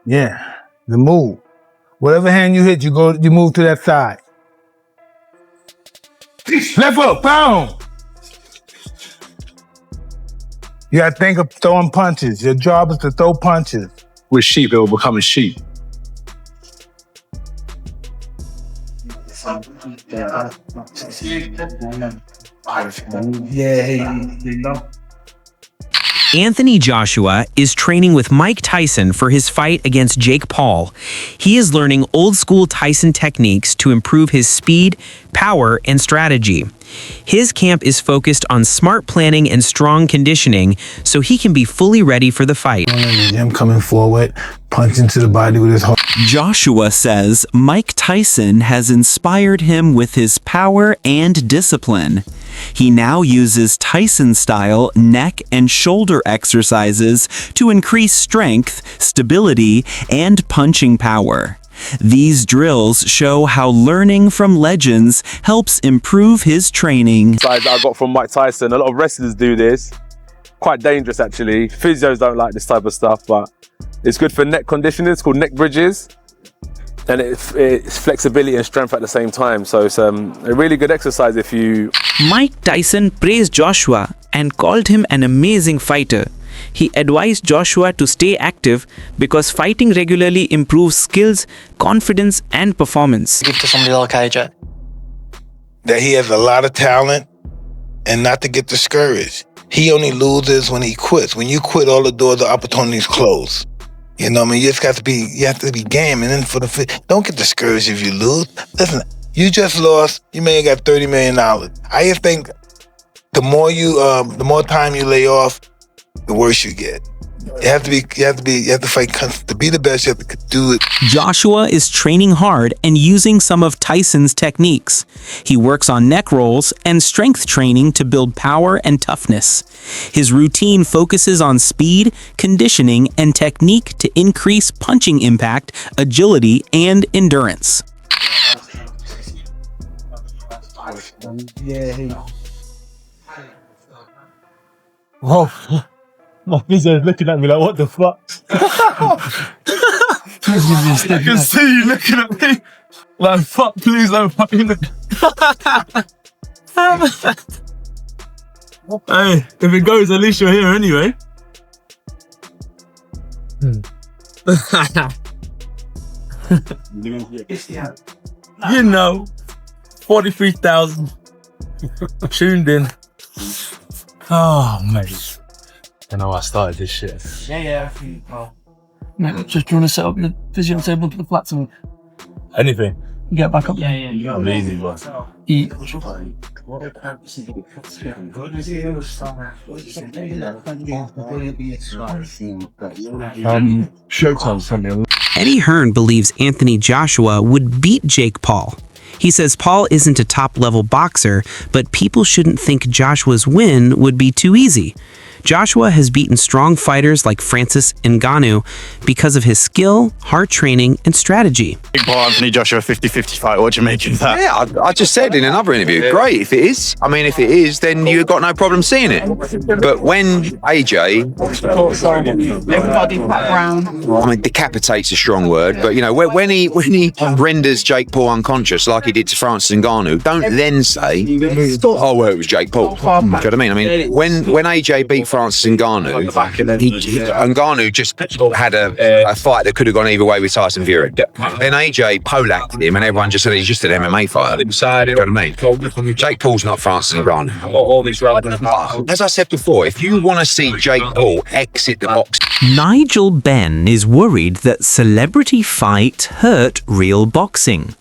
Yeah, the move. Whatever hand you hit, you move to that side. Left hook, boom! You gotta think of throwing punches. Your job is to throw punches. With sheep, it will become a sheep. Anthony Joshua is training with Mike Tyson for his fight against Jake Paul. He is learning old-school Tyson techniques to improve his speed, power, and strategy. His camp is focused on smart planning and strong conditioning so he can be fully ready for the fight. Him coming forward, punching to the body with his heart. Joshua says Mike Tyson has inspired him with his power and discipline. He now uses Tyson-style neck and shoulder exercises to increase strength, stability, and punching power. These drills show how learning from legends helps improve his training. I got from Mike Tyson. A lot of wrestlers do this. Quite dangerous, actually. Physios don't like this type of stuff, but it's good for neck conditioning. It's called neck bridges. And it's flexibility and strength at the same time. So it's a really good exercise if you... Mike Tyson praised Joshua and called him an amazing fighter. He advised Joshua to stay active because fighting regularly improves skills, confidence, and performance. Give to somebody like AJ. That he has a lot of talent and not to get discouraged. He only loses when he quits. When you quit, all the doors of opportunities close. You know what I mean? You have to be game. And then don't get discouraged if you lose. Listen, you just lost, you may have got $30 million. I just think the more time you lay off, the worse you get. You have to fight to be the best. You have to do it. Joshua is training hard and using some of Tyson's techniques. He works on neck rolls and strength training to build power and toughness. His routine focuses on speed, conditioning, and technique to increase punching impact, agility, and endurance. Whoa. My physio is looking at me like, what the fuck? I can see you looking at me like, fuck, please don't fucking look. Hey, if it goes, at least you're here anyway. You know, 43,000 tuned in. Oh, mate. I know I started this shit. Yeah. Mate, just do you want to set up the physio table to the flats and Anything. get back up? I'm easy, bro. Eat. Showtime sent me a Eddie Hearn believes Anthony Joshua would beat Jake Paul. He says Paul isn't a top-level boxer, but people shouldn't think Joshua's win would be too easy. Joshua has beaten strong fighters like Francis Ngannou because of his skill, hard training, and strategy. Big Paul Anthony Joshua 50-50 fight. What do you make of that? Yeah, I just said in another interview, great if it is. I mean, if it is, then you've got no problem seeing it. But when AJ, I mean, decapitate's a strong word, but you know, when he renders Jake Paul unconscious like he did to Francis Ngannou, don't then say, oh, well, it was Jake Paul. Do you know what I mean? I mean, when AJ beat Francis Ngannou, Ngannou just had a fight that could have gone either way with Tyson Fury. Then AJ poleaxed him and everyone just said he's just an MMA fighter. Do you know what I mean? Jake Paul's not Francis Ngannou. As I said before, if you want to see Jake Paul exit the box... Nigel Benn is worried that celebrity fight hurt real boxing.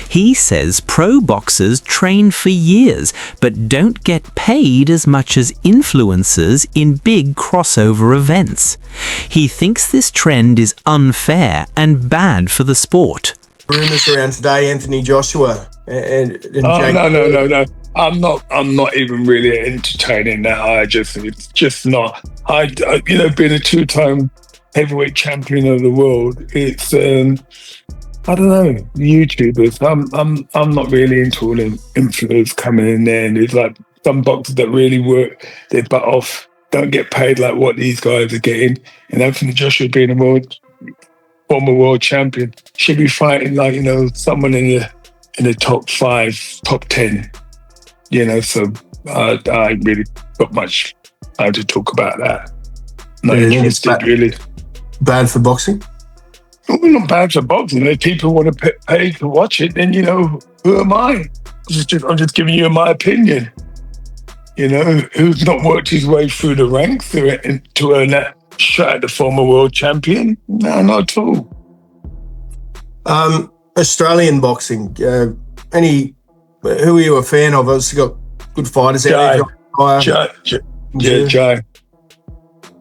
He says pro boxers train for years but don't get paid as much as influencers in big crossover events. He thinks this trend is unfair and bad for the sport. Rumors around today, Anthony Joshua and Jake. No. I'm not even really entertaining that. It's just not. Being a two-time heavyweight champion of the world, it's I don't know, YouTubers. I'm not really into all them influencers coming in there, and there's like some boxers that really work their butt off, don't get paid like what these guys are getting. And Anthony Joshua being a world former world champion. Should be fighting like, someone in the top 5, top 10. So I ain't really got much time to talk about that. Not interested, really. Bad for boxing? Well, not bad for boxing. If people want to pay to watch it, then, who am I? I'm just giving you my opinion. Who's not worked his way through the ranks to earn that shot at the former world champion? No, not at all. Australian boxing, who are you a fan of? Obviously got good fighters out there.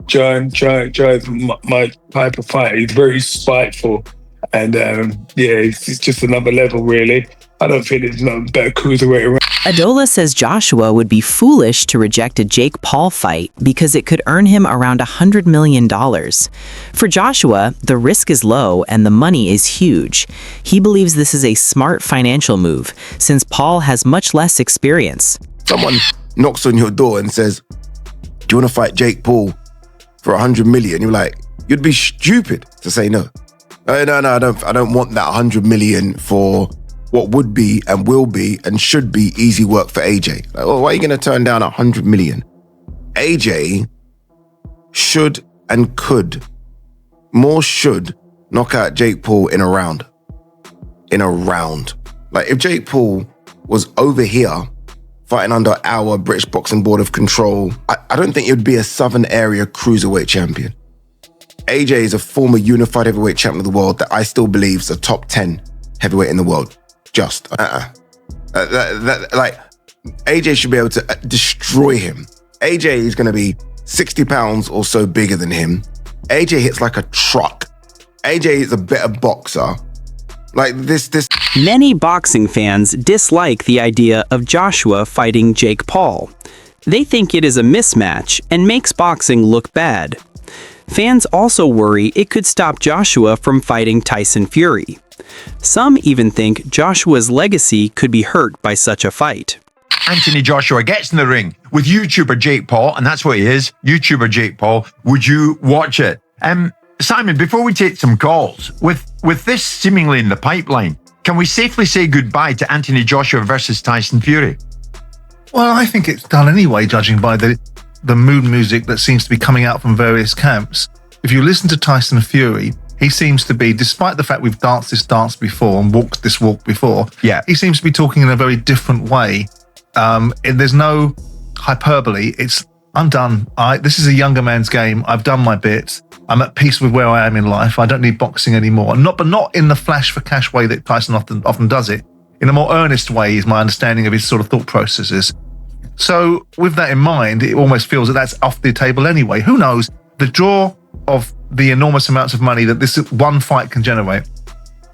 Jai's my type of fighter. He's very spiteful. And it's just another level, really. I don't think there's no better cruiserweight around. Adola says Joshua would be foolish to reject a Jake Paul fight because it could earn him around $100 million. For Joshua, the risk is low and the money is huge. He believes this is a smart financial move since Paul has much less experience. Someone knocks on your door and says, do you want to fight Jake Paul for $100 million? You're like, you'd be stupid to say no. No, I don't want that $100 million for what would be and will be and should be easy work for AJ. Like, why are you going to turn down $100 million? AJ should knock out Jake Paul in a round. Like, if Jake Paul was over here fighting under our British Boxing Board of Control, I don't think it would be a Southern Area Cruiserweight champion. AJ is a former unified heavyweight champion of the world that I still believe is a top 10 heavyweight in the world. Like, AJ should be able to destroy him. AJ is going to be 60 pounds or so bigger than him. AJ hits like a truck. AJ is a better boxer. Like this. Many boxing fans dislike the idea of Joshua fighting Jake Paul. They think it is a mismatch and makes boxing look bad. Fans also worry it could stop Joshua from fighting Tyson Fury. Some even think Joshua's legacy could be hurt by such a fight. Anthony Joshua gets in the ring with YouTuber Jake Paul, and that's what he is, YouTuber Jake Paul. Would you watch it? Simon, before we take some calls, with this seemingly in the pipeline, can we safely say goodbye to Anthony Joshua versus Tyson Fury? Well, I think it's done anyway, judging by the mood music that seems to be coming out from various camps. If you listen to Tyson Fury, he seems to be, despite the fact we've danced this dance before and walked this walk before, he seems to be talking in a very different way. There's no hyperbole. I'm done. This is a younger man's game. I've done my bit. I'm at peace with where I am in life. I don't need boxing anymore. But not in the flash for cash way that Tyson often does it. In a more earnest way is my understanding of his sort of thought processes. So with that in mind, it almost feels that that's off the table anyway. Who knows? The draw of the enormous amounts of money that this one fight can generate.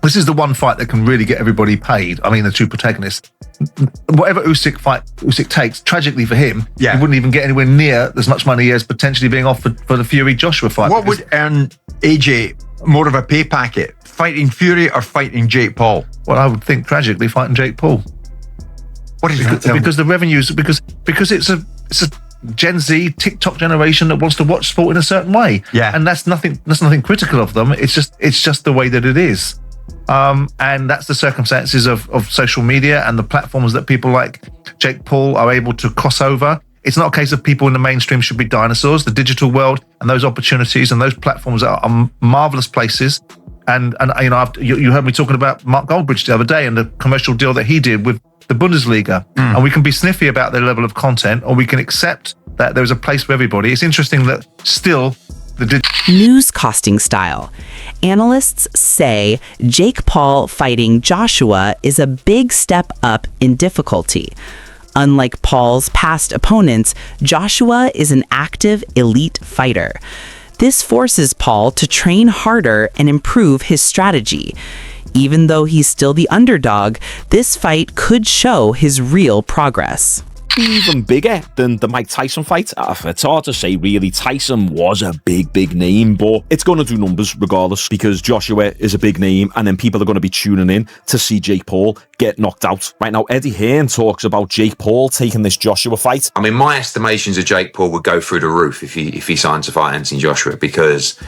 This is the one fight that can really get everybody paid. I mean, the two protagonists. Whatever Usyk takes, tragically for him, he wouldn't even get anywhere near as much money as potentially being offered for the Fury-Joshua fight. What would earn AJ more of a pay packet? Fighting Fury or fighting Jake Paul? Well, I would think tragically fighting Jake Paul. What is that? Because the revenues, because it's a Gen Z TikTok generation that wants to watch sport in a certain way. Yeah. And that's nothing critical of them. It's just the way that it is. And that's the circumstances of social media and the platforms that people like Jake Paul are able to cross over. It's not a case of people in the mainstream should be dinosaurs. The digital world and those opportunities and those platforms are marvelous places. And you heard me talking about Mark Goldbridge the other day and the commercial deal that he did with the Bundesliga. And we can be sniffy about their level of content, or we can accept that there's a place for everybody. It's interesting that still news costing style. Analysts say Jake Paul fighting Joshua is a big step up in difficulty. Unlike Paul's past opponents, Joshua is an active elite fighter. This forces Paul to train harder and improve his strategy. Even though he's still the underdog, this fight could show his real progress. Even bigger than the Mike Tyson fight. It's hard to say, really. Tyson was a big name, but it's going to do numbers regardless because Joshua is a big name, and then people are going to be tuning in to see Jake Paul get knocked out. Right now, Eddie Hearn talks about Jake Paul taking this Joshua fight. I mean, my estimations of Jake Paul would go through the roof if he signs to fight Anthony Joshua, because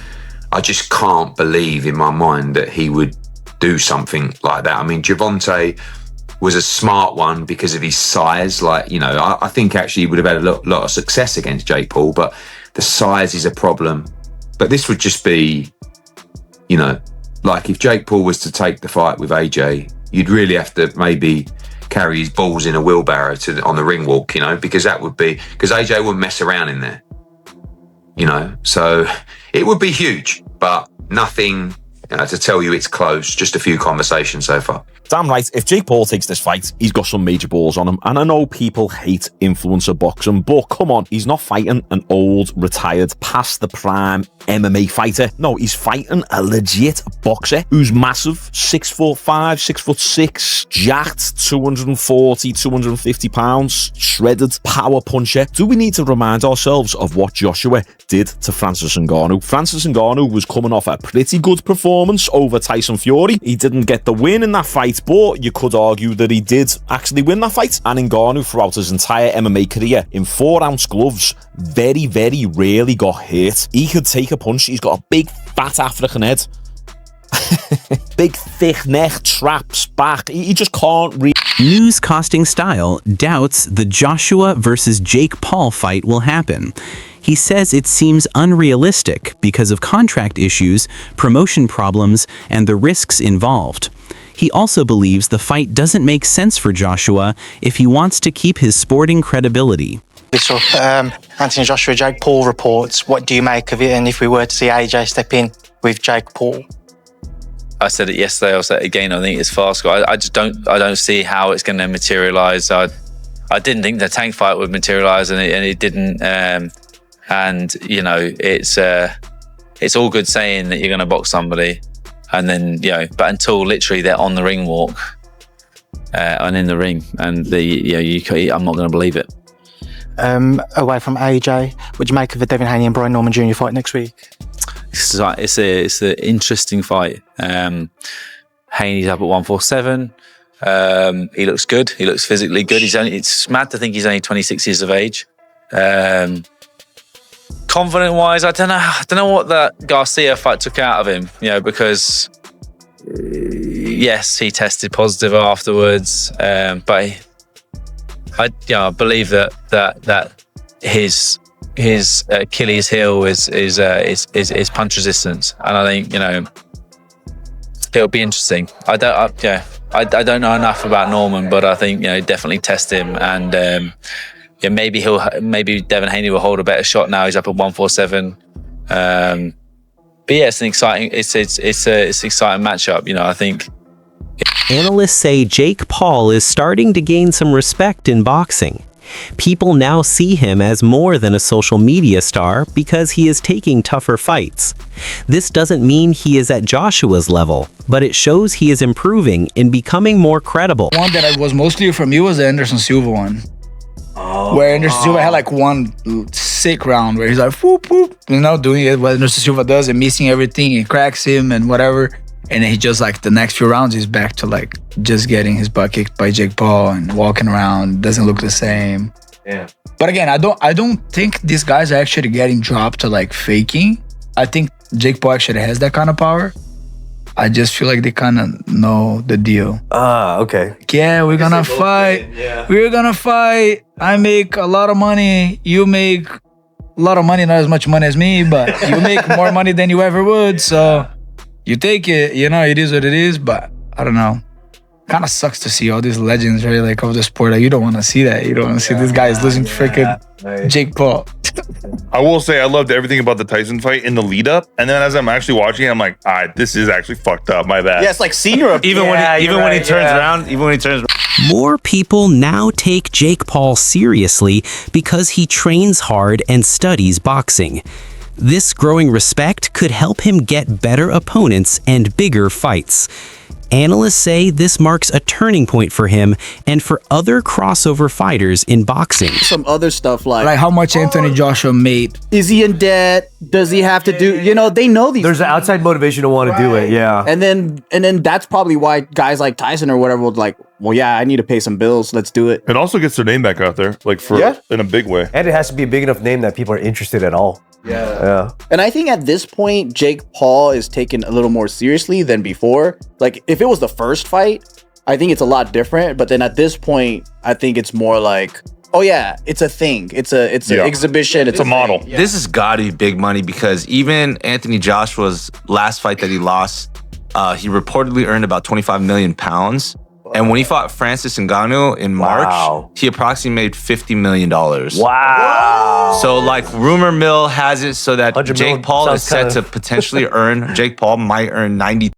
I just can't believe in my mind that he would do something like that. I mean, Gervonta was a smart one because of his size. Like, you know, I think actually he would have had a lot of success against Jake Paul, but the size is a problem. But this would just be, you know, like if Jake Paul was to take the fight with AJ, you'd really have to maybe carry his balls in a wheelbarrow on the ring walk, you know, because AJ wouldn't mess around in there, you know. So it would be huge, but nothing to tell you it's close. Just a few conversations so far. Damn right, if Jake Paul takes this fight, he's got some major balls on him. And I know people hate influencer boxing, but come on, he's not fighting an old, retired, past the prime MMA fighter. No, he's fighting a legit boxer who's massive, 6'5", 6'6", jacked, 240, 250 pounds, shredded, power puncher. Do we need to remind ourselves of what Joshua did to Francis Ngannou? Francis Ngannou was coming off a pretty good performance over Tyson Fury. He didn't get the win in that fight, but you could argue that he did actually win that fight. And Ngannou, throughout his entire MMA career, in 4-ounce gloves, very, very rarely got hit. He could take a punch. He's got a big, fat African head. Big, thick neck, traps, back. He just can't read. Newscasting Style doubts the Joshua versus Jake Paul fight will happen. He says it seems unrealistic because of contract issues, promotion problems, and the risks involved. He also believes the fight doesn't make sense for Joshua if he wants to keep his sporting credibility. This Anthony Joshua, Jake Paul reports. What do you make of it? And if we were to see AJ step in with Jake Paul? I said it yesterday, I'll say it again. I think it's fast. I just don't see how it's going to materialise. I didn't think the Tank fight would materialise, and it didn't. And you know, it's all good saying that you're going to box somebody, and then but until literally they're on the ring walk and in the ring, and I'm not going to believe it. Away from AJ, what do you make of the Devin Haney and Brian Norman Jr. fight next week? It's an interesting fight. Haney's up at 147. He looks good. He looks physically good. It's mad to think he's only 26 years of age. Confident wise, I don't know what that Garcia fight took out of him. Because yes, he tested positive afterwards, but I believe that his Achilles heel is punch resistance, and I think it'll be interesting. I don't know enough about Norman, but I think definitely test him, and maybe Devin Haney will hold a better shot now. He's up at 147. But yeah, it's an exciting matchup. I think. Analysts say Jake Paul is starting to gain some respect in boxing. People now see him as more than a social media star because he is taking tougher fights. This doesn't mean he is at Joshua's level, but it shows he is improving and becoming more credible. One that I was mostly from you was the Anderson Silva one. Where Anderson Silva had like one sick round where he's like, whoop, whoop, doing it what Anderson Silva does and missing everything and cracks him and whatever. And then he just the next few rounds, he's back to just getting his butt kicked by Jake Paul and walking around, doesn't look the same. Yeah. But again, I don't think these guys are actually getting dropped to faking. I think Jake Paul actually has that kind of power. I just feel like they kind of know the deal. Okay. Yeah, we're gonna fight. Yeah. We're gonna fight. I make a lot of money. You make a lot of money, not as much money as me, but you make more money than you ever would. So you take it, it is what it is, but I don't know. Kind of sucks to see all these legends, right? Of the sport. You don't want to see that. You don't want to see these guys losing to freaking Jake Paul. I will say I loved everything about the Tyson fight in the lead up, and then as I'm actually watching it, I'm like, this is actually fucked up. My bad. Yeah, it's like senior. Even when he turns around. More people now take Jake Paul seriously because he trains hard and studies boxing. This growing respect could help him get better opponents and bigger fights. Analysts say this marks a turning point for him and for other crossover fighters in boxing. Some other stuff like how much Anthony Joshua made. Is he in debt? Does he have to do? They know these. There's an outside motivation to want to do it. Yeah. And then that's probably why guys like Tyson or whatever would I need to pay some bills. Let's do it. It also gets their name back out there, in a big way. And it has to be a big enough name that people are interested at all. Yeah. And I think at this point, Jake Paul is taken a little more seriously than before. Like, if it was the first fight, I think it's a lot different. But then at this point, I think it's more like, oh yeah, it's a thing. It's an exhibition. It's a model. thing. Yeah. This has got to be big money because even Anthony Joshua's last fight that he lost, he reportedly earned about 25 million pounds. And when he fought Francis Ngannou in March, he approximately made $50 million. Wow. So like rumor mill has it so that Jake Paul is set to potentially Jake Paul might earn 90